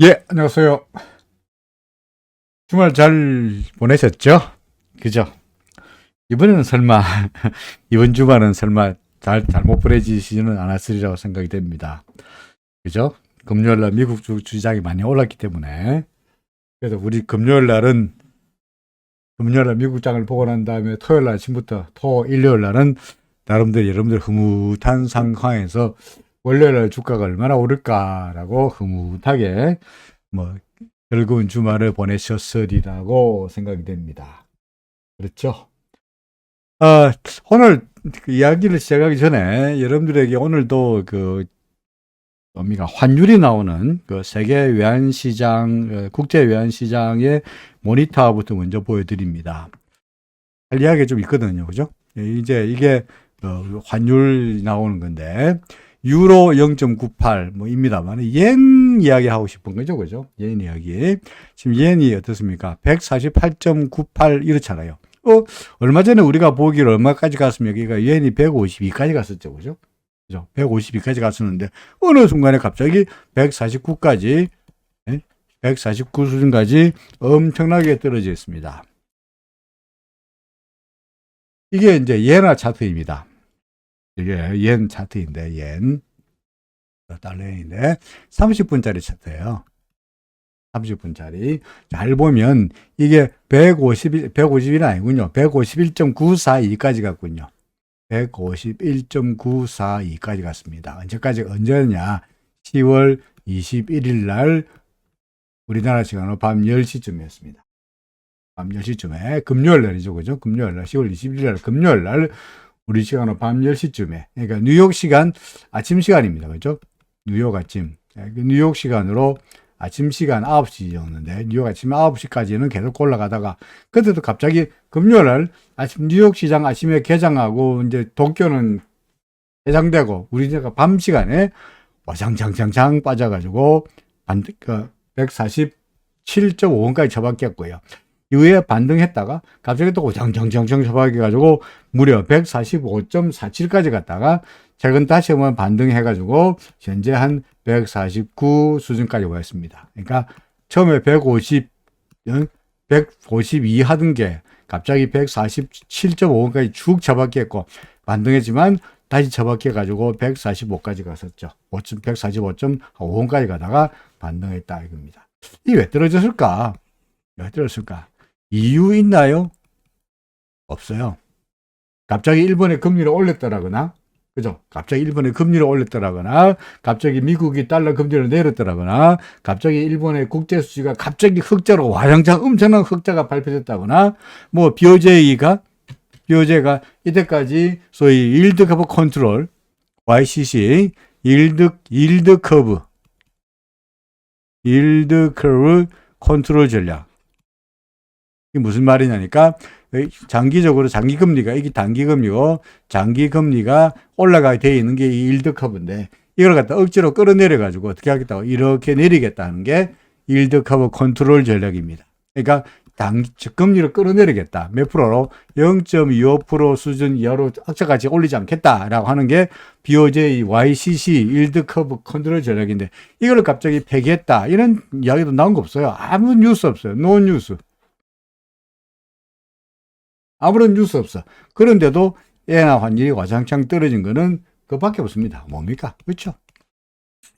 예, 안녕하세요. 주말 잘 보내셨죠? 그죠? 이번에는 설마, 이번 주말은 설마 잘못 보내지지는 않았으리라고 생각이 됩니다. 그죠? 금요일 날 미국 주장이 많이 올랐기 때문에. 그래서 우리 금요일 날 미국장을 보고 난 다음에 토요일 날 아침부터 일요일 날은 나름대로 여러분들 흐뭇한 상황에서 월요일 날 주가가 얼마나 오를까라고 흐뭇하게 뭐 즐거운 주말을 보내셨으리라고 생각이 됩니다. 그렇죠? 아, 오늘 그 이야기를 시작하기 전에 여러분들에게 오늘도 뭡니까, 환율이 나오는 그 세계 외환시장, 국제 외환시장의 모니터부터 먼저 보여드립니다. 할 이야기가 좀 있거든요. 그죠? 이제 이게 환율 나오는 건데, 유로 0.98 뭐입니다만 옌 이야기 하고 싶은 거죠. 그죠? 옌 이야기. 지금 옌이 어떻습니까? 148.98 이렇잖아요. 얼마 전에 우리가 보기로 얼마까지 갔으면 여기가 옌이 152까지 갔었죠. 그죠? 그죠? 152까지 갔었는데 어느 순간에 갑자기 149까지 149 수준까지 엄청나게 떨어져 있습니다. 이게 이제 예나 차트입니다. 이게 옌 차트인데, 옌 달러인데 30분짜리 차트예요. 30분짜리. 잘 보면 이게 150이 아니군요. 151.942까지 갔군요. 151.942까지 갔습니다. 언제냐? 10월 21일 날 우리나라 시간으로 밤 10시쯤이었습니다. 밤 10시쯤에 금요일 날이죠. 그죠? 금요일 날 10월 21일 날 금요일 날 우리 시간으로 밤 10시쯤에, 그러니까 뉴욕 시간 아침 시간입니다. 그죠? 뉴욕 아침. 뉴욕 시간으로 아침 시간 9시였는데 뉴욕 아침 9시까지는 계속 올라가다가 그때도 갑자기 금요일 날 아침 뉴욕 시장 아침에 개장하고 이제 도쿄는 해장되고 우리가 밤 시간에 와장창창창 빠져가지고 147.5원까지 처박혔고요. 이후에 반등했다가 갑자기 또 장장장장 처박혀가지고 무려 145.47까지 갔다가 최근 다시 한번 반등해가지고 현재 한 149 수준까지 왔습니다. 그러니까 처음에 152 하던 게 갑자기 147.5까지 쭉 처박혔고 반등했지만 다시 처박혀가지고 145까지 갔었죠. 145.5까지 가다가 반등했다 이겁니다. 이게 왜 떨어졌을까? 왜 떨어졌을까? 이유 있나요? 없어요. 갑자기 일본의 금리를 올렸더라거나, 그죠? 갑자기 일본의 금리를 올렸더라거나, 갑자기 미국이 달러 금리를 내렸더라거나, 갑자기 일본의 국제 수지가 갑자기 흑자로 와장창 엄청난 흑자가 발표됐다거나, 뭐 BOJ가 이때까지 소위 일드 커브 컨트롤 YCC 일드 커브 컨트롤 전략. 이게 무슨 말이냐니까 장기적으로 장기금리가 이게 단기금리고 장기금리가 올라가게 돼 있는 게 이 일드 커브인데 이걸 갖다 억지로 끌어내려 가지고 어떻게 하겠다고 이렇게 내리겠다는 게 일드 커브 컨트롤 전략입니다. 그러니까 금리를 끌어내리겠다. 몇 프로로? 0.25% 수준 이하로 악착같이 올리지 않겠다라고 하는 게 BOJ YCC 일드 커브 컨트롤 전략인데 이걸 갑자기 폐기했다. 이런 이야기도 나온 거 없어요. 아무 뉴스 없어요. 노 뉴스. 아무런 뉴스 없어. 그런데도 엔화 환율이 와장창 떨어진 거는 그밖에 없습니다. 뭡니까? 그렇죠?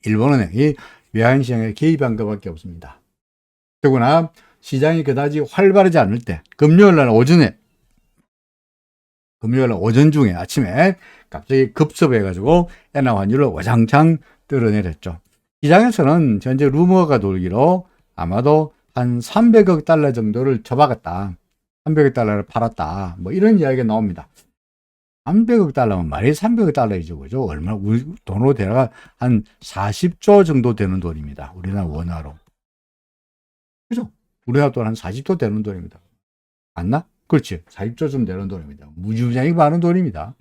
일본은행이 외환시장에 개입한 것밖에 없습니다. 더구나 시장이 그다지 활발하지 않을 때 금요일 날 오전 중에 아침에 갑자기 급습해가지고 엔화 환율을 와장창 떨어내렸죠. 시장에서는 현재 루머가 돌기로 아마도 한 300억 달러 정도를 처박았다. 300억 달러를 팔았다. 뭐 이런 이야기가 나옵니다. 300억 달러면 말이 300억 달러이죠. 그죠? 얼마나, 우리 돈으로 대략 한 40조 정도 되는 돈입니다. 우리나라 원화로. 그죠? 우리나라 돈 한 40조 되는 돈입니다. 맞나? 그렇지. 40조 좀 되는 돈입니다. 무지무지하게 많은 돈입니다.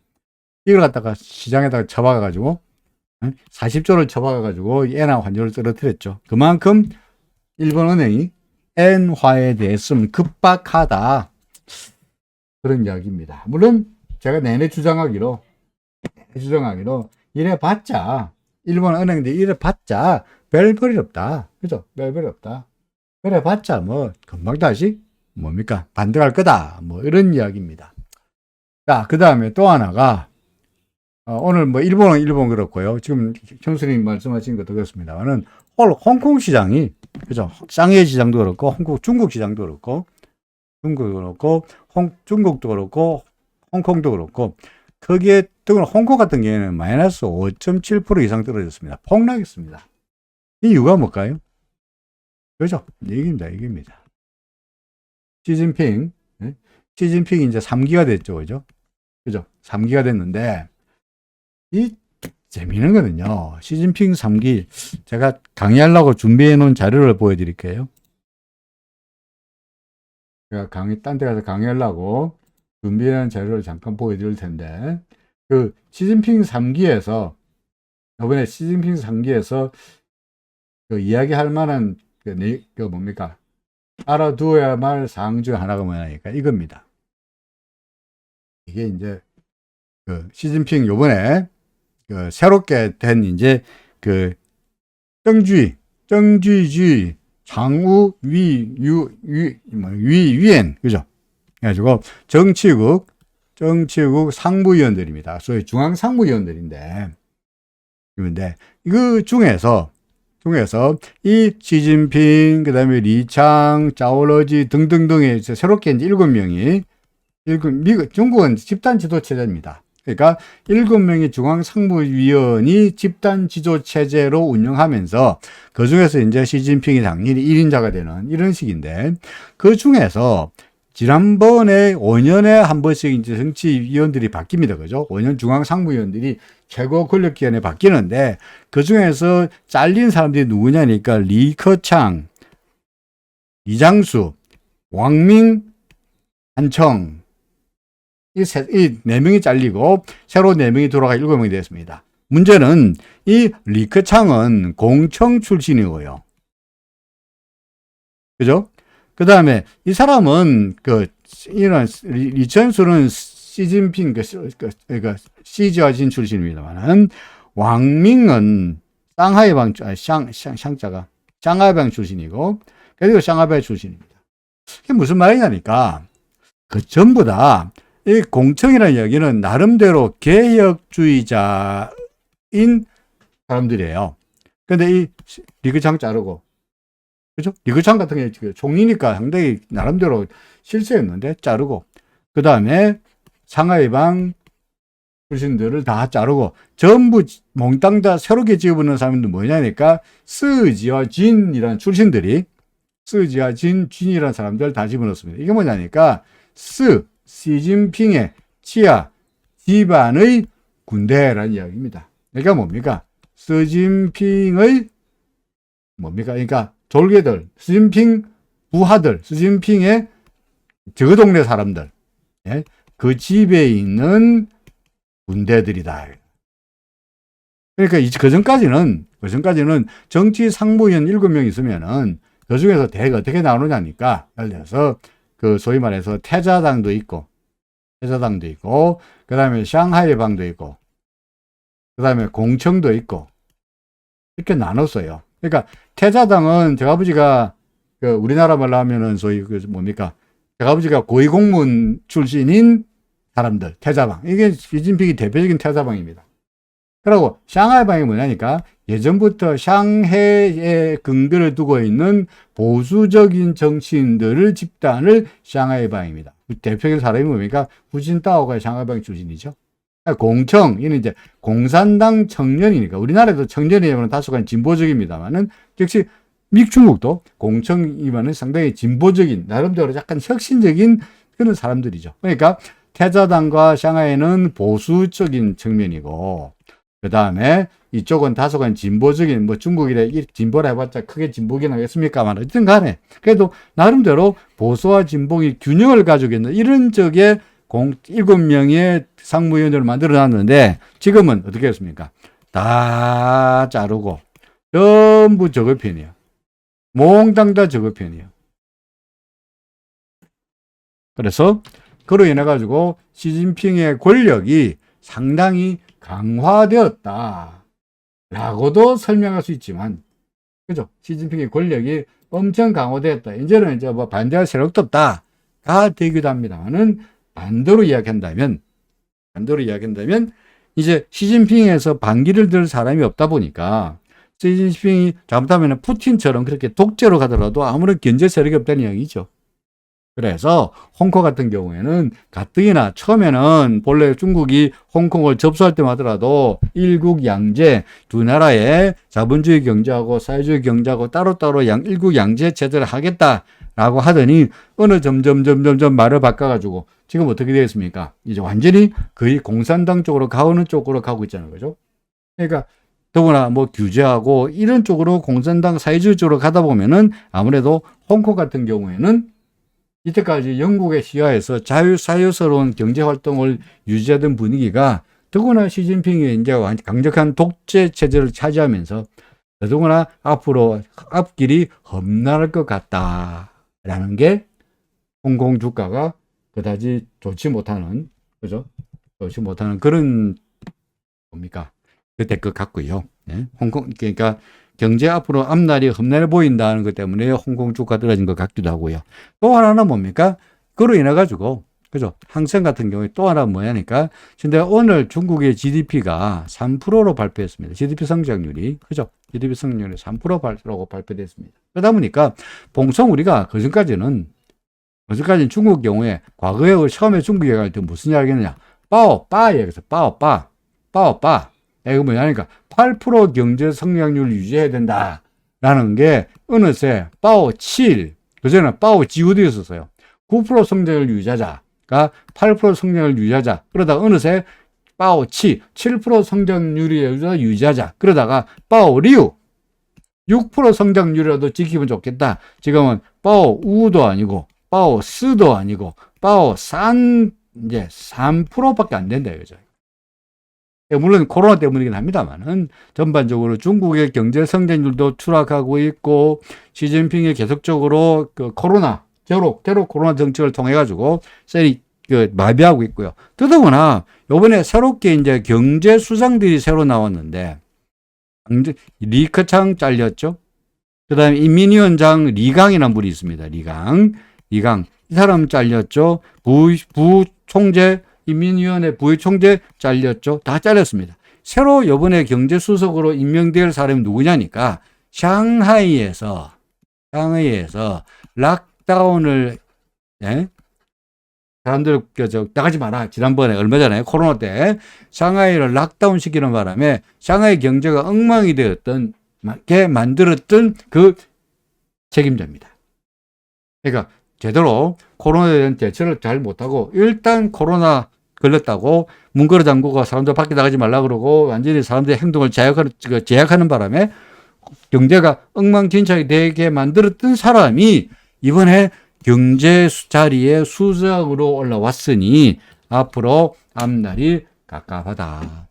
이걸 갖다가 시장에다가 처박아가지고, 40조를 처박아가지고 엔화 환율을 떨어뜨렸죠. 그만큼 일본은행이 엔화에 대해서는 급박하다. 그런 이야기입니다. 물론 제가 내내 주장하기로 이래봤자 일본 은행들이 이래봤자 별볼일 없다. 그죠? 별볼일 없다. 그래 봤자 뭐 금방 다시 뭡니까? 반등할 거다. 뭐 이런 이야기입니다. 자, 그 다음에 또 하나가 오늘 뭐 일본은 일본 그렇고요. 지금 형수님 말씀하신 것도 그렇습니다만은 홍콩 시장이 그죠? 쌍해 시장도 그렇고 중국 시장도 그렇고 중국도 그렇고 홍콩도 그렇고 거기에 특히 홍콩 같은 경우에는 마이너스 5.7% 이상 떨어졌습니다. 폭락했습니다. 이 이유가 뭘까요? 그죠? 얘기입니다. 시진핑이 이제 3기가 됐죠. 그죠? 3기가 됐는데 이 재미있는 거는요. 시진핑 3기 제가 강의하려고 준비해 놓은 자료를 보여드릴게요. 제가 딴 데 가서 강의하려고 준비해 놓은 자료를 잠깐 보여드릴 텐데 그 시진핑 3기에서 이번에 시진핑 3기에서 그 이야기할 만한 그 뭡니까? 알아두어야 말 사항 중 하나가 뭐냐니까 이겁니다. 이게 이제 그 시진핑 요번에 그 새롭게 된 이제 그 정주주의 장우 위엔 그죠? 그래가지고 정치국 상무위원들입니다. 소위 중앙 상무위원들인데 그 중에서 이 시진핑 그다음에 리창, 짜오러지 등등등의 새롭게 이제 7명이 중국은 집단 지도 체제입니다. 그러니까 7명의 중앙 상무위원이 집단 지도 체제로 운영하면서 그 중에서 이제 시진핑이 당연히 1인자가 되는 이런 식인데 그 중에서 지난번에 5년에 한 번씩 이제 정치위원들이 바뀝니다. 그죠? 5년 중앙 상무위원들이 최고 권력기관에 바뀌는데 그 중에서 잘린 사람들이 누구냐니까 리커창, 이장수, 왕밍, 한청 이 4명이 잘리고 새로 4명이 돌아가 7명이 됐습니다. 문제는 이 리커창은 공청 출신이고요. 그죠? 그 다음에 이 사람은 이런 리천수는 시진핑 시지아진 출신입니다만 왕밍은 상하이방 샹하이방 출신이고 그리고 샹하이방 출신입니다. 이게 무슨 말이냐니까 전부 다 이 공청이라는 이야기는 나름대로 개혁주의자인 사람들이에요. 근데 이 리그창 자르고 그죠? 리그창 같은 게 총리니까 상당히 나름대로 실세였는데 자르고 그 다음에 상하이방 출신들을 다 자르고 전부 몽땅 다 새롭게 지어보는 사람들 뭐냐니까 스지아진이라는 출신들이 진이라는 사람들 다 집어넣습니다. 이게 뭐냐니까 시진핑의 치아 집안의 군대라는 이야기입니다. 그러니까 뭡니까? 시진핑의 뭡니까? 그러니까 졸개들, 시진핑 부하들, 시진핑의 저 동네 사람들, 예? 그 집에 있는 군대들이다. 그러니까 그전까지는 정치 상무위원 7명 있으면은 그 중에서 대가 어떻게 나오느냐니까 예를 들어서 그 소위 말해서 태자당도 있고, 그 다음에 샹하이방도 있고, 그 다음에 공청도 있고, 이렇게 나눴어요. 그러니까 태자당은 제가 아버지가 우리나라 말로 하면은 소위 뭡니까? 제가 아버지가 고위공무원 출신인 사람들, 태자방. 이게 시진핑이 대표적인 태자방입니다. 그리고 샹하이방이 뭐냐니까 예전부터 샹해에 근거를 두고 있는 보수적인 정치인들을 집단을 샹하이방입니다. 대표적인 사람이 뭡니까? 후진타오가 샹하이방 출신이죠. 공청, 이는 이제 공산당 청년이니까 우리나라도 청년이면 다소간 진보적입니다만은 역시 중국도 공청이면은 상당히 진보적인 나름대로 약간 혁신적인 그런 사람들이죠. 그러니까 태자당과 샹하이는 보수적인 측면이고 그 다음에 이쪽은 다소간 진보적인 뭐 중국이래 진보라 해봤자 크게 진보긴 하겠습니까만 어쨌든 간에 그래도 나름대로 보수와 진보의 균형을 가지고 있는 이런 쪽에 7명의 상무위원들을 만들어 놨는데 지금은 어떻게 했습니까? 다 자르고 전부 저거 편이에요. 몽땅 다 저거 편이에요. 그래서 그로 인해 가지고 시진핑의 권력이 상당히 강화되었다 라고도 설명할 수 있지만 그죠? 시진핑의 권력이 엄청 강화되었다. 이제는 이제 뭐 반대할 세력도 없다가 되기도 합니다만은 반대로 이야기한다면 이제 시진핑에서 반기를 들 사람이 없다 보니까 시진핑이 잘못하면 푸틴처럼 그렇게 독재로 가더라도 아무런 견제 세력이 없다는 이야기죠. 그래서 홍콩 같은 경우에는 가뜩이나 처음에는 본래 중국이 홍콩을 접수할 때만 하더라도 일국양제, 두 나라의 자본주의 경제하고 사회주의 경제하고 따로따로 일국양제 체제를 하겠다라고 하더니 어느 점점 말을 바꿔가지고 지금 어떻게 되겠습니까? 이제 완전히 거의 공산당 쪽으로 가는 쪽으로 가고 있잖아요. 그죠? 그러니까 더구나 뭐 규제하고 이런 쪽으로 공산당 사회주의 쪽으로 가다 보면은 아무래도 홍콩 같은 경우에는 이때까지 영국의 시야에서 자유스러운 경제활동을 유지하던 분위기가 더구나 시진핑이 이제 강력한 독재 체제를 차지하면서 더구나 앞으로 앞길이 험난할 것 같다라는 게 홍콩 주가가 그다지 좋지 못하는, 그죠? 좋지 못하는 그런 뭡니까? 그때 것 같고요. 네? 홍콩, 그러니까 경제 앞으로 앞날이 험난해 보인다는 것 때문에 홍콩 주가 떨어진 것 같기도 하고요. 또 하나는 뭡니까? 그로 인해 가지고, 그죠? 항생 같은 경우에 또 하나 뭐냐니까. 근데 오늘 중국의 GDP가 3%로 발표했습니다. GDP 성장률이, 그죠? GDP 성장률이 3%라고 발표됐습니다. 그러다 보니까 봉성 우리가 그전까지는 중국 경우에 과거에 처음에 중국에 갈 때 무슨 이야기 했느냐? 빠오빠예요. 빠오빠. 이거 뭐냐니까 8% 경제 성장률 유지해야 된다라는 게 어느새 빠오 7, 그전에는 빠오 지우드였었어요. 9% 성장률 유지하자가 8% 성장률 유지하자. 그러다가 어느새 빠오 7% 성장률이 유지하자. 그러다가 빠오 리우 6% 성장률이라도 지키면 좋겠다. 지금은 빠오 우도 아니고 빠오 스도 아니고 빠오 산 이제 3%밖에 안 된다 이거죠. 물론 코로나 때문이긴 합니다만은 전반적으로 중국의 경제 성장률도 추락하고 있고 시진핑이 계속적으로 그 제로 코로나 정책을 통해 가지고 마비하고 있고요. 더더구나 이번에 새롭게 이제 경제 수장들이 새로 나왔는데 리커창 잘렸죠. 그다음에 인민위원장 리강이라는 분이 있습니다. 리강 이 사람 잘렸죠. 부총재 인민위원회 부총재 잘렸죠. 다 잘렸습니다. 새로 이번에 경제수석으로 임명될 사람이 누구냐니까 상하이에서 락다운을 사람들 나가지 마라. 지난번에 얼마 전에 코로나 때 상하이를 락다운 시키는 바람에 상하이 경제가 엉망이 되었던 게 만들었던 그 책임자입니다. 그러니까 제대로 코로나에 대한 대처를 잘 못하고 일단 코로나 걸렸다고 문 걸어 잠그고 사람들 밖에 나가지 말라 그러고 완전히 사람들의 행동을 제약하는 바람에 경제가 엉망진창이 되게 만들었던 사람이 이번에 경제 자리에 수석으로 올라왔으니 앞으로 앞날이 깝깝하다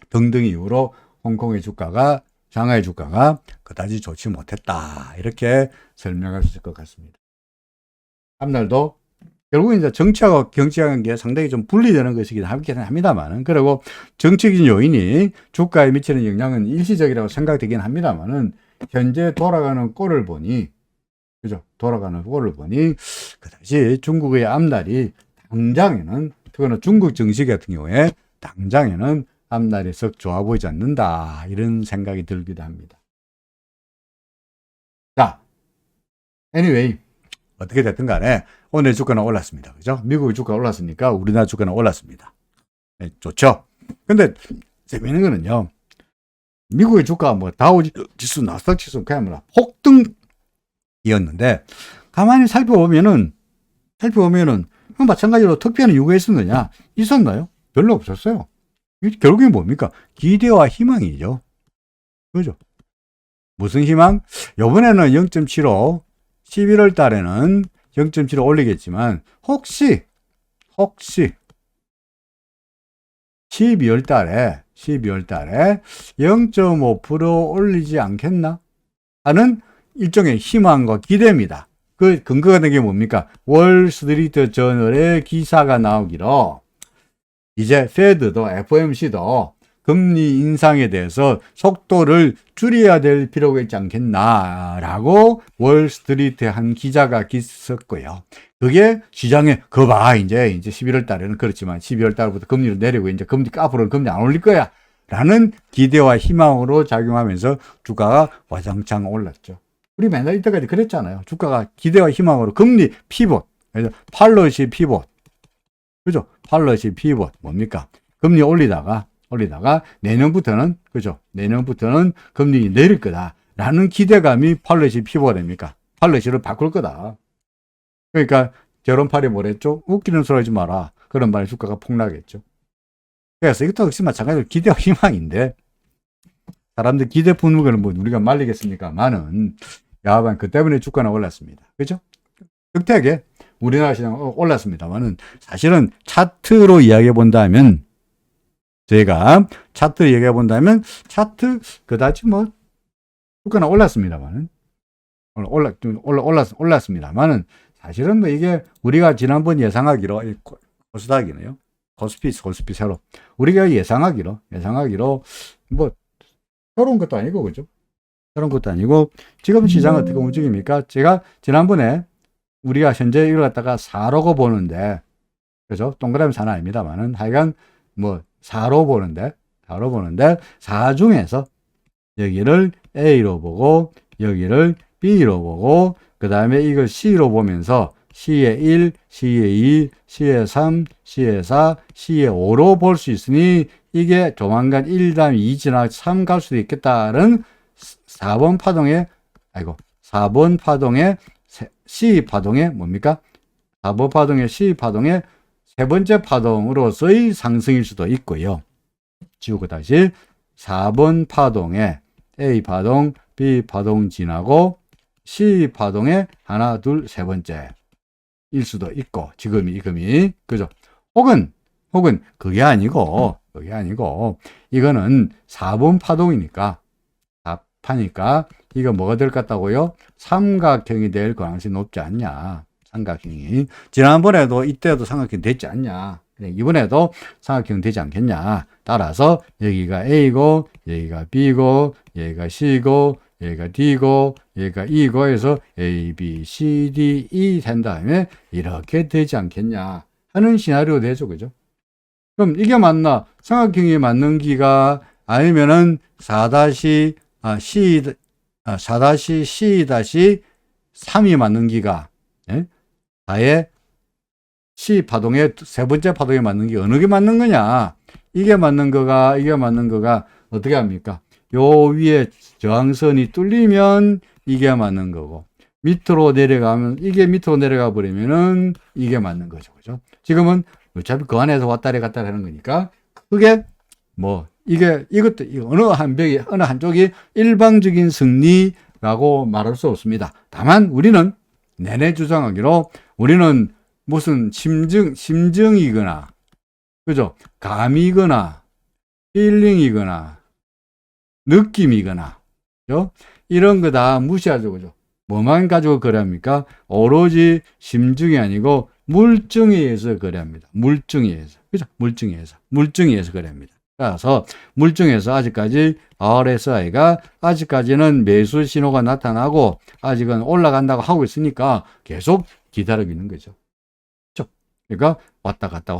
등등 이유로 홍콩의 주가가 상하이 주가가 그다지 좋지 못했다 이렇게 설명할 수 있을 것 같습니다. 앞날도 결국은 이제 정치하고 경제하는 게 상당히 좀 분리되는 것이긴 합니다만은, 그리고 정치적인 요인이 주가에 미치는 영향은 일시적이라고 생각되긴 합니다만은, 현재 돌아가는 꼴을 보니, 그죠? 돌아가는 꼴을 보니, 그다지 중국의 앞날이 당장에는, 특히나 중국 정치 같은 경우에 당장에는 앞날이 썩 좋아 보이지 않는다. 이런 생각이 들기도 합니다. 자, anyway. 어떻게 됐든 간에 오늘 주가는 올랐습니다. 그죠? 미국의 주가가 올랐으니까 우리나라 주가는 올랐습니다. 네, 좋죠? 근데 재미있는 거는요. 미국의 주가 뭐 다우 지수, 나스닥 지수 그냥 뭐라 폭등이었는데 가만히 살펴보면은 마찬가지로 특별한 이유가 있었느냐? 있었나요? 별로 없었어요. 결국엔 뭡니까? 기대와 희망이죠. 그죠? 무슨 희망? 이번에는 0.75 11월 달에는 0.75 올리겠지만 혹시 12월 달에 0.5% 올리지 않겠나 하는 일종의 희망과 기대입니다. 그 근거가 된 게 뭡니까? 월스트리트 저널의 기사가 나오기로 이제 페드도 FOMC도 금리 인상에 대해서 속도를 줄여야 될 필요가 있지 않겠나라고 월스트리트 한 기자가 썼고요. 그게 시장에 거봐 이제 11월 달에는 그렇지만 12월 달부터 금리를 내리고 이제 앞으로는 금리 안 올릴 거야 라는 기대와 희망으로 작용하면서 주가가 와장창 올랐죠. 우리 맨날 이때까지 그랬잖아요. 주가가 기대와 희망으로 금리 피봇, 그래서 팔러시 피봇, 그죠? 팔러시 피봇 뭡니까? 금리 올리다가 내년부터는, 그죠? 내년부터는 금리 내릴 거다라는 기대감이 팔러시 피봇입니까? 팔러시를 바꿀 거다. 그러니까 제롬팔이 뭐랬죠? 웃기는 소리 하지 마라. 그런 말에 주가가 폭락했죠. 그래서 이것도 역시 마찬가지로 기대와 희망인데, 사람들 기대 푸는 거는 뭐 우리가 말리겠습니까만은 야반 그 때문에 주가는 올랐습니다. 그죠? 특히하게 우리나라 시장 올랐습니다만은 사실은 차트로 이야기해 본다면, 제가 차트 얘기해 본다면 차트 그다지 뭐 주가는 올랐습니다만은 올랐습니다만은 사실은 뭐 이게 우리가 지난번 예상하기로 코스닥이네요. 코스피 새로 우리가 예상하기로 뭐 새로운 것도 아니고, 그죠? 새로운 것도 아니고 지금 시장 어떻게 움직입니까? 제가 지난번에 우리가 현재 이걸 갖다가 4라고 보는데, 그죠? 동그라미 4는 아닙니다만은 하여간 뭐 4로 보는데 4 중에서 여기를 A로 보고 여기를 B로 보고 그 다음에 이걸 C로 보면서 C의 1, C의 2, C의 3, C의 4, C의 5로 볼 수 있으니 이게 조만간 1 다음 2 지나 3 갈 수도 있겠다는 4번 파동의 C 파동의 뭡니까? 4번 파동의 C 파동의 세 번째 파동으로서의 상승일 수도 있고요. 지우고 다시 4번 파동의 A 파동, B 파동 지나고 C 파동의 하나, 둘, 세 번째 일 수도 있고, 지금이 그죠? 혹은 그게 아니고 이거는 4번 파동이니까 답하니까 이거 뭐가 될 것 같다고요? 삼각형이 될 가능성이 높지 않냐? 삼각형이 지난번에도 이때도 삼각형 됐지 않냐? 이번에도 삼각형 되지 않겠냐? 따라서 여기가 A고 여기가 B고 여기가 C고 여기가 D고 여기가 E고 해서 A, B, C, D, E 된 다음에 이렇게 되지 않겠냐 하는 시나리오 되죠, 그죠? 그럼 이게 맞나? 삼각형이 맞는 기가 아니면은 4-C-3이 맞는 기가, 예? 4의 C 파동의 세 번째 파동에 맞는 게 어느 게 맞는 거냐? 이게 맞는 거가 어떻게 합니까? 요 위에 저항선이 뚫리면 이게 맞는 거고, 밑으로 내려가면 이게 밑으로 내려가 버리면은 이게 맞는 거죠, 그죠? 지금은 어차피 그 안에서 왔다리 갔다리 하는 거니까 그게 뭐 이것도 어느 한쪽이 일방적인 승리라고 말할 수 없습니다. 다만 우리는 내내 주장하기로 우리는 무슨 심증이거나, 그죠? 감이거나, 필링이거나, 느낌이거나, 그죠? 이런 거 다 무시하죠, 그죠? 뭐만 가지고 거래합니까? 오로지 심증이 아니고 물증에 의해서 거래합니다. 물증에 의해서. 그죠? 물증에 의해서 거래합니다. 따라서 물증에서 아직까지 RSI가 아직까지는 매수 신호가 나타나고 아직은 올라간다고 하고 있으니까 계속 기다리고 있는 거죠. 그러니까 왔다 갔다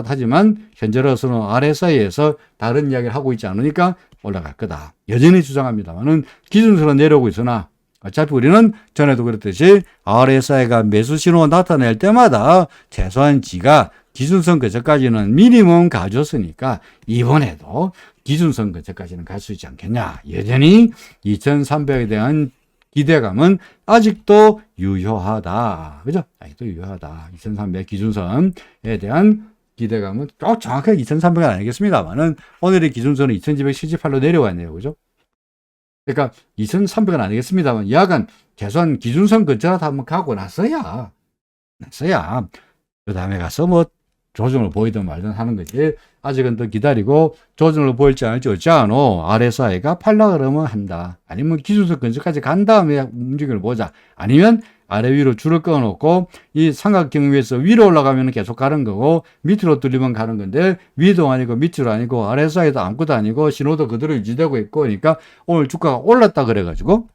하지만 현재로서는 RSI에서 다른 이야기를 하고 있지 않으니까 올라갈 거다. 여전히 주장합니다만은 기준선은 내려오고 있으나 어차피 우리는 전에도 그랬듯이 RSI가 매수 신호가 나타낼 때마다 최소한 지가 기준선 근처까지는 미니멈 가졌으니까 이번에도 기준선 근처까지는 갈 수 있지 않겠냐. 여전히 2300에 대한 기대감은 아직도 유효하다. 그죠? 아직도 유효하다. 2300 기준선에 대한 기대감은 꼭 정확하게 2300은 아니겠습니다만은 오늘의 기준선은 2278로 내려왔네요. 그죠? 그러니까 2300은 아니겠습니다만 약간 최소한 기준선 근처라도 한번 가고 나서야 그 다음에 가서 뭐 조정을 보이든 말든 하는 거지. 아직은 더 기다리고 조정을 보일지 않을지 어찌 않어. RSI가 팔라 그러면 한다. 아니면 기준선 근처까지 간 다음에 움직임을 보자. 아니면 아래 위로 줄을 끊어 놓고 이 삼각형 위에서 위로 올라가면 계속 가는 거고 밑으로 뚫리면 가는 건데 위도 아니고 밑으로 아니고 아래 사이도 아무것도 아니고 신호도 그대로 유지되고 있고 그러니까 오늘 주가가 올랐다 그래가지고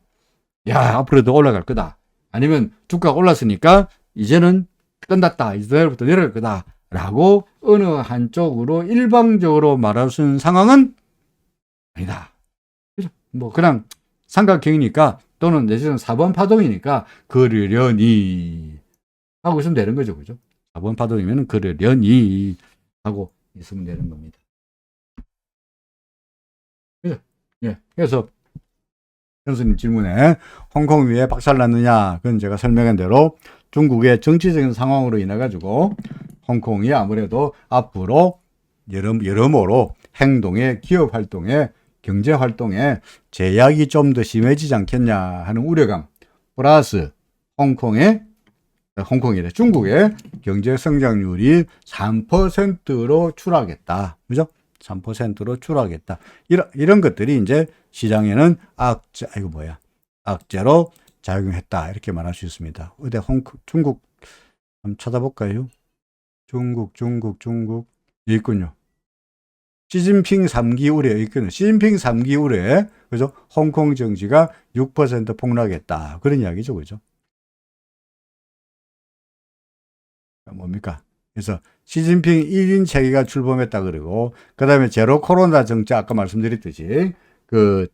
야 앞으로도 올라갈 거다. 아니면 주가가 올랐으니까 이제는 끝났다. 이제 내일부터 내려갈 거다. 라고 어느 한쪽으로 일방적으로 말할 수 있는 상황은 아니다. 뭐 그냥 삼각형이니까 또는 내지는 4번 파동이니까 그러려니 하고 있으면 되는 거죠. 그죠? 4번 파동이면 그러려니 하고 있으면 되는 겁니다. 예. 그래서 교수님 질문에 홍콩 위에 박살났느냐? 그건 제가 설명한 대로 중국의 정치적인 상황으로 인해 가지고 홍콩이 아무래도 앞으로 여러모로 행동에, 기업 활동에, 경제 활동에 제약이 좀 더 심해지지 않겠냐 하는 우려감 플러스 중국의 경제 성장률이 3%로 추락했다. 그죠? 3%로 추락했다. 이런 것들이 이제 시장에는 악재로 작용했다. 이렇게 말할 수 있습니다. 어디 중국 한번 찾아볼까요? 중국 여기 있군요. 시진핑 3기 우려 있거든요. 시진핑 3기 우려에 그죠? 홍콩 증시가 6% 폭락했다. 그런 이야기죠. 그죠? 뭡니까? 그래서 시진핑 1인 체계가 출범했다 그러고 그다음에 제로 코로나 정책 아까 말씀드렸듯이 그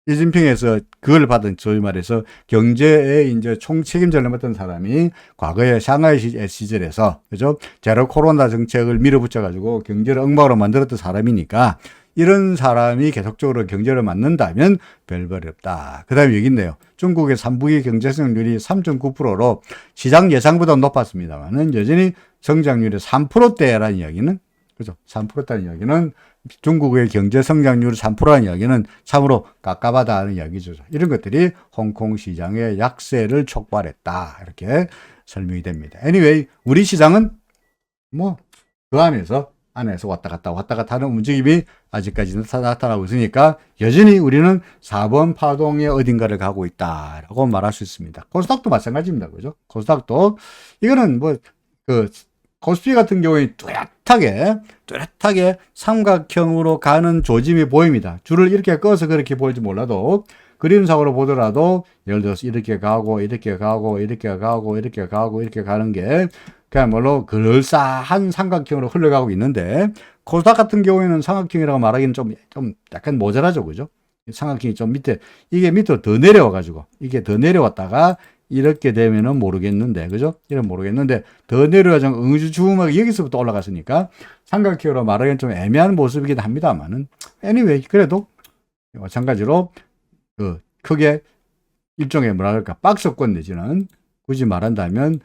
시진핑에서 그걸 받은 소위 말해서 경제에 이제 총책임자를 맡은 사람이 과거에 상하이 시절에서 그죠? 제로 코로나 정책을 밀어붙여 가지고 경제를 엉망으로 만들었던 사람이니까 이런 사람이 계속적으로 경제를 맡는다면 별벌이 없다. 그 다음에 여기 있네요. 중국의 3분기 경제 성장률이 3.9%로 시장 예상보다 높았습니다만은 여전히 성장률이 3%대라는 이야기는 그죠? 3%다는 이야기는 중국의 경제 성장률 3%라는 이야기는 참으로 깝깝하다는 이야기죠. 이런 것들이 홍콩 시장의 약세를 촉발했다. 이렇게 설명이 됩니다. Anyway, 우리 시장은 뭐 그 안에서 왔다 갔다 하는 움직임이 아직까지 나타나고 있으니까 여전히 우리는 4번 파동의 어딘가를 가고 있다라고 말할 수 있습니다. 코스닥도 마찬가지입니다. 그죠? 코스닥도 이거는 코스피 같은 경우에 뚜렷하게 삼각형으로 가는 조짐이 보입니다. 줄을 이렇게 꺼서 그렇게 보일지 몰라도 그림상으로 보더라도 예를 들어서 이렇게 가고 이렇게 가는 게 그야말로 그럴싸한 삼각형으로 흘러가고 있는데 코스닥 같은 경우에는 삼각형이라고 말하기는 좀 약간 모자라죠. 그죠? 삼각형이 좀 이게 밑으로 더 내려와가지고 이게 더 내려왔다가 이렇게 되면은 모르겠는데, 그죠? 이런 모르겠는데, 더 내려가서 응주주음하게 여기서부터 올라갔으니까, 삼각형으로 말하기는 좀 애매한 모습이긴 합니다만은, anyway, 그래도, 마찬가지로, 크게, 일종의 박스권 내지는, 굳이 말한다면,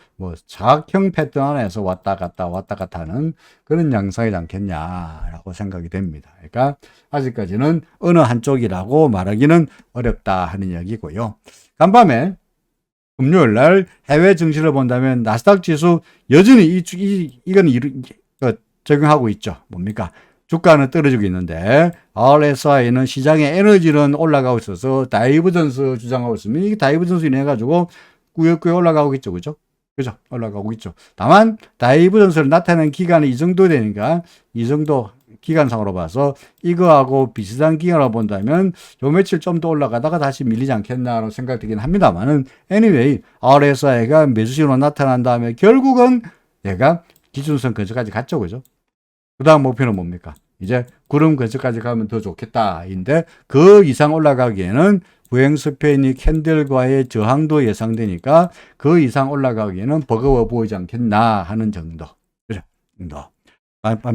사각형 패턴 안에서 왔다 갔다 하는 그런 양상이지 않겠냐라고 생각이 됩니다. 그러니까, 아직까지는 어느 한쪽이라고 말하기는 어렵다 하는 이야기고요. 간밤에, 금요일 날 해외 증시를 본다면 나스닥 지수 여전히 이건 적용하고 있죠. 뭡니까? 주가는 떨어지고 있는데 RSI는 시장의 에너지는 올라가고 있어서 다이버전스 주장하고 있으면 이게 다이버전스 인해 가지고 꾸역꾸역 올라가고 있죠. 그죠? 올라가고 있죠. 다만 다이버전스를 나타내는 기간이 이 정도 되니까 이 정도 기간상으로 봐서 이거하고 비슷한 기간으로 본다면 요 며칠 좀 더 올라가다가 다시 밀리지 않겠나라고 생각되긴 합니다만은 anyway RSI가 매수신호로 나타난 다음에 결국은 얘가 기준선 근처까지 갔죠. 그죠? 그 다음 목표는 뭡니까? 이제 구름 근처까지 가면 더 좋겠다인데 그 이상 올라가기에는 부행 스페인이 캔들과의 저항도 예상되니까 그 이상 올라가기에는 버거워 보이지 않겠나 하는 정도. 그죠?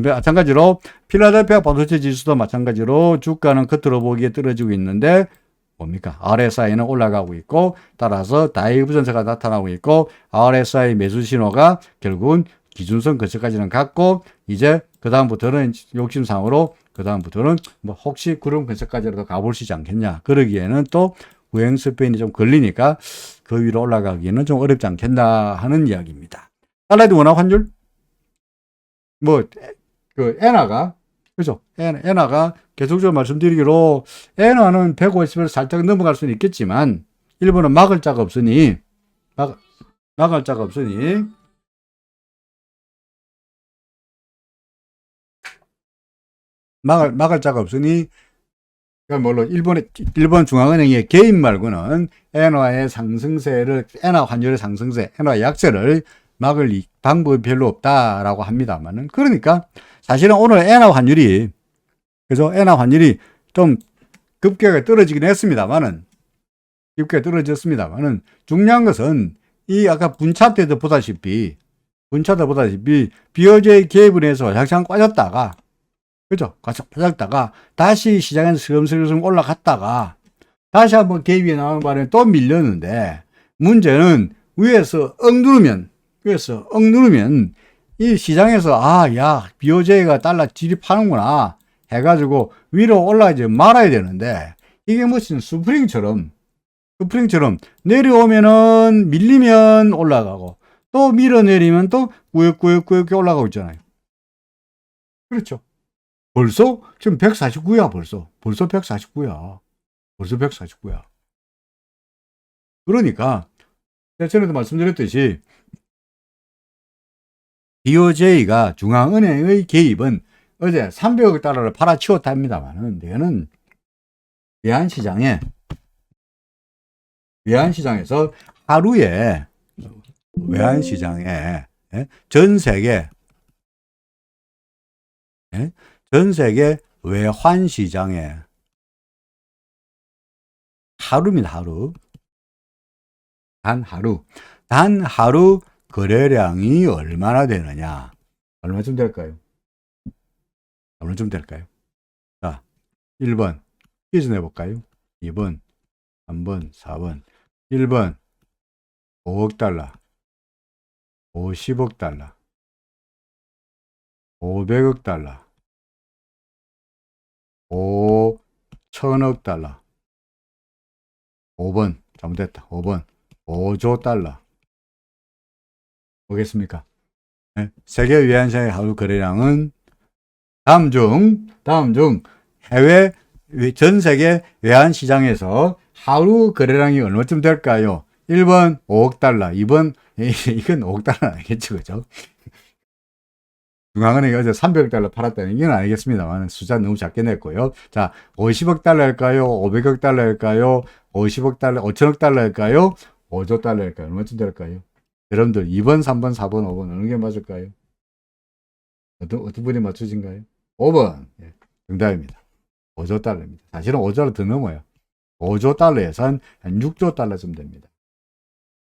마찬가지로 필라델피아 반도체 지수도 마찬가지로 주가는 겉으로 보기에 떨어지고 있는데 뭡니까? RSI는 올라가고 있고 따라서 다이버전스가 나타나고 있고 RSI 매수 신호가 결국은 기준선 근처까지는 갔고 이제 그 다음부터는 욕심상으로 그 다음부터는 혹시 구름 근처까지라도 가볼 수 있지 않겠냐. 그러기에는 또 부행 스페인이 좀 걸리니까 그 위로 올라가기에는 좀 어렵지 않겠나 하는 이야기입니다. 달러의 원화 환율 엔화가, 그죠? 엔화가 계속적으로 말씀드리기로, 엔화는 150을 살짝 넘어갈 수는 있겠지만, 일본은 막을 자가 없으니, 나갈 자가 없으니 막을 자가 없으니 그러니까 물론 일본 중앙은행의 개입 말고는 엔화의 상승세를 엔화 환율의 상승세, 엔화 약세를 막을 방법이 별로 없다라고 합니다만은 그러니까 사실은 오늘 엔화 환율이 그래서 엔화 환율이 좀 급격하게 떨어지긴 했습니다만은 깊게 떨어졌습니다만은 중요한 것은 이 아까 분차 때도 보다시피 BOJ 개입을 해서 약간 빠졌다가 그죠? 빠졌다가 다시 시장에서 슬금슬금 올라갔다가 다시 한번 개입이 나오는 바람에 또 밀렸는데 문제는 위에서 누르면 이 시장에서 BOJ가 달러 진입하는구나 해가지고 위로 올라가지 말아야 되는데 이게 무슨 스프링처럼 내려오면은 밀리면 올라가고 또 밀어내리면 또 꾸역꾸역 올라가고 있잖아요. 그렇죠. 벌써 지금 149야 벌써 149야. 벌써 149야. 그러니까 전에도 말씀드렸듯이 BOJ가 중앙은행의 개입은 어제 300억 달러를 팔아치웠다 합니다만은 이거는 외환시장에서 하루에 외환시장에 전 세계 외환시장에 하루입니다. 하루. 단 하루 거래량이 얼마나 되느냐? 얼마쯤 될까요? 자, 1번 퀴즈 내볼까요? 2번, 3번, 4번. 1번 5억 달러, 50억 달러, 500억 달러, 5천억 달러. 5번 잘못됐다. 5번 5조 달러. 뭐겠습니까? 네? 세계 외환시장의 하루 거래량은 다음 중 해외 전 세계 외환시장에서 하루 거래량이 얼마쯤 될까요? 1번 5억 달러, 2번 이건 5억 달러는 아니겠죠, 그죠? 중앙은행이 어제 300억 달러 팔았다는 건 아니겠습니다만 숫자 너무 작게 냈고요. 자, 50억 달러일까요? 500억 달러일까요? 50억 달러, 5천억 달러일까요? 5조 달러일까요? 얼마쯤 될까요? 여러분들 2번, 3번, 4번, 5번 어느 게 맞을까요? 어떤 분이 맞추신가요? 5번. 예, 정답입니다. 5조 달러입니다. 사실은 5조를 더 넘어요. 5조 달러에서 한 6조 달러쯤 됩니다.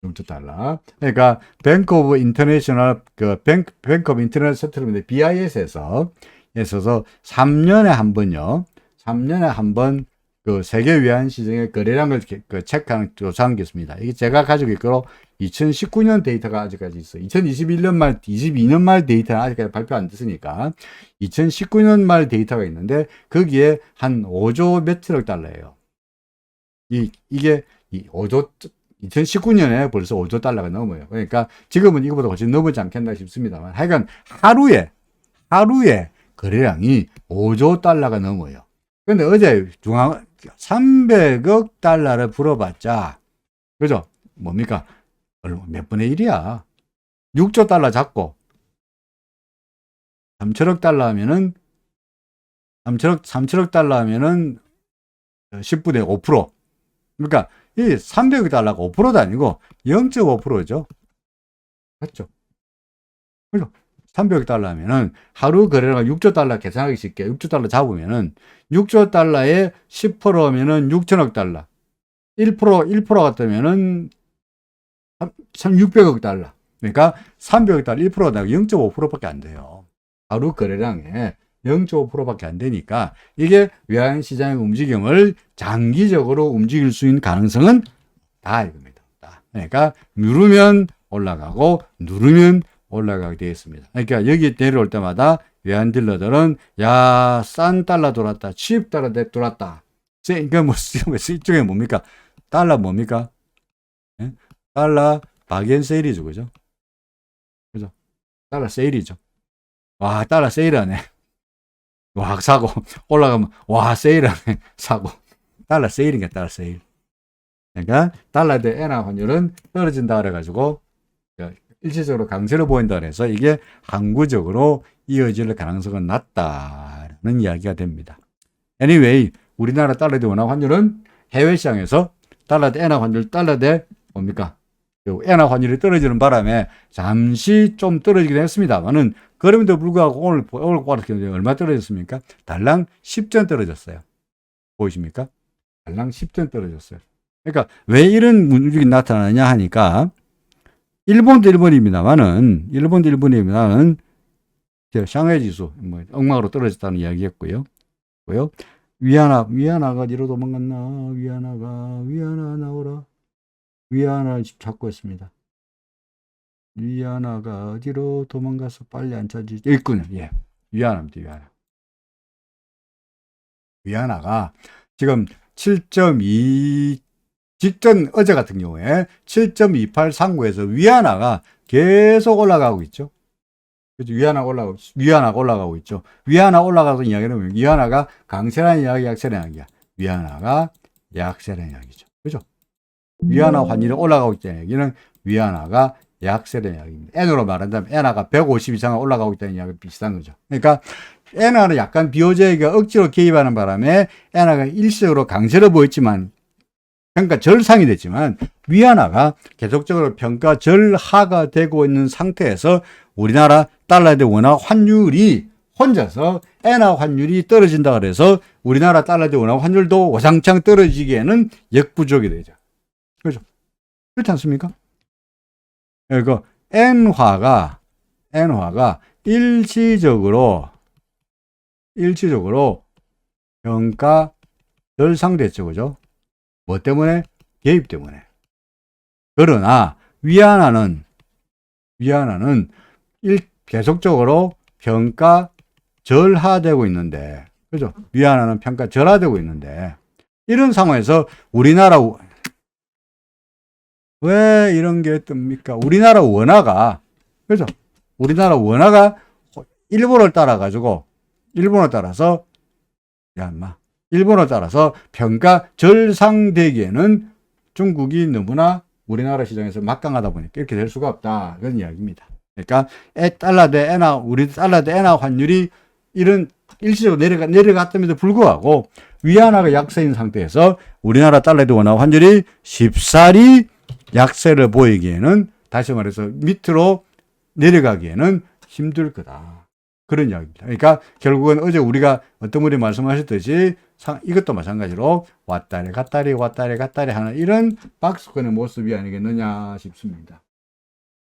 6조 달러. 그러니까 뱅크 오브 인터내셔널 뱅크 오브 인터내셔널 세틀먼트 BIS에서 3년에 한 번요. 3년에 한 번 그 세계 외환 시장의 거래량을 체크하는 조사한 게 있습니다. 이게 제가 가지고 있고 2019년 데이터가 아직까지 있어요. 2021년 말, 22년 말 데이터는 아직까지 발표 안 됐으니까 2019년 말 데이터가 있는데 거기에 한 5조 몇천억 달러예요. 이게 5조 2019년에 벌써 5조 달러가 넘어요. 그러니까 지금은 이거보다 훨씬 넘지 않겠나 싶습니다만 하여간 하루에 거래량이 5조 달러가 넘어요. 근데 어제 300억 달러를 풀어봤자 그죠? 뭡니까? 몇 분의 1이야. 6조 달러 잡고 3천억 달러 하면은 3천억 달러 하면은 10분의 5%. 그러니까 이 300억 달러가 5%도 아니고 0.5%죠. 맞죠? 그죠? 300억 달러 하면은 하루 거래량 6조 달러 계산하기 쉽게 6조 달러 잡으면은 6조 달러에 10%면은 6천억 달러. 1% 같으면은 600억 달러. 그러니까 300억 달러 1%가 0.5%밖에 안 돼요. 하루 거래량에 0.5%밖에 안 되니까 이게 외환시장의 움직임을 장기적으로 움직일 수 있는 가능성은 다 이겁니다. 그러니까 누르면 올라가고 누르면 올라가게 되어 있습니다. 그러니까 여기 내려올 때마다 외환 딜러들은 싼 달러 돌았다, 취입 달러 돌았다. 그러니까 뭐 이쪽에 뭡니까? 달러 뭡니까? 예? 달러 바겐 세일이죠, 그죠? 달러 세일이죠. 와, 달러 세일하네. 와, 사고 올라가면 와 세일하네 사고. 달러 세일인가 달러 세일. 그러니까 달러 대 엔화 환율은 떨어진다 그래가지고 일시적으로 강세로 보인다 그래서 이게 항구적으로 이어질 가능성은 낮다라는 이야기가 됩니다. Anyway, 우리나라 달러 대 원화 환율은 해외 시장에서 달러 대 엔화 환율, 달러 대 뭡니까? 엔화 환율이 떨어지는 바람에 잠시 좀 떨어지긴 했습니다만은 그럼에도 불구하고 오늘 얼마 떨어졌습니까? 달랑 10전 떨어졌어요. 보이십니까? 달랑 10전 떨어졌어요. 그러니까 왜 이런 문제가 나타나냐 하니까 일본도 일본입니다만은 샹하이 지수 엉망으로 떨어졌다는 이야기였고요. 위안화가 어디로 도망갔나? 위안화 나오라. 위안화 찾고 있습니다. 위안화가 어디로 도망가서 빨리 안 찾지? 있군요. 예. 위안화입니다. 위안화가 지금 7.2 직전 어제 같은 경우에 7.2839에서 위안화가 계속 올라가고 있죠. 그렇죠. 위안화가 올라가고 있죠. 위안화 올라가서 이야기는 위안화가 강세라는 이야기, 약세라는 이야기야. 위안화가 약세라는 이야기죠. 그죠? 위안화 환율이 올라가고 있다는 얘기는 위안화가 약세라는 이야기입니다. N으로 말한다면 엔화가 150 이상 올라가고 있다는 이야기가 비슷한 거죠. 그러니까 엔화는 약간 비호재가 억지로 개입하는 바람에 엔화가 일시적으로 강세로 보였지만 평가 절상이 됐지만 위안화가 계속적으로 평가 절하가 되고 있는 상태에서 우리나라 달러 대 원화 환율이 혼자서 엔화 환율이 떨어진다 그래서 우리나라 달러 대 원화 환율도 와장창 떨어지기에는 역부족이 되죠. 그렇죠? 그렇지 않습니까? 그러니까 엔화가 일시적으로 평가 절상됐죠. 그죠? 뭐 때문에? 개입 때문에. 그러나 위안화는 계속적으로 평가 절하되고 있는데, 그죠? 위안화는 평가 절하되고 있는데, 이런 상황에서 우리나라 왜 이런 게 뜹니까? 우리나라 원화가, 그죠? 우리나라 원화가 일본을 따라서 평가 절상되기에는 중국이 너무나 우리나라 시장에서 막강하다 보니까 이렇게 될 수가 없다. 그런 이야기입니다. 그러니까 우리 달러 대 엔화 환율이 이런 일시적으로 내려갔음에도 불구하고 위안화가 약세인 상태에서 우리나라 달러 대 원화 환율이 쉽사리 약세를 보이기에는, 다시 말해서 밑으로 내려가기에는 힘들 거다. 그런 이야기입니다. 그러니까 결국은 어제 우리가 어떤 분이 말씀하셨듯이 이것도 마찬가지로 왔다리 갔다리 하는 이런 박스권의 모습이 아니겠느냐 싶습니다.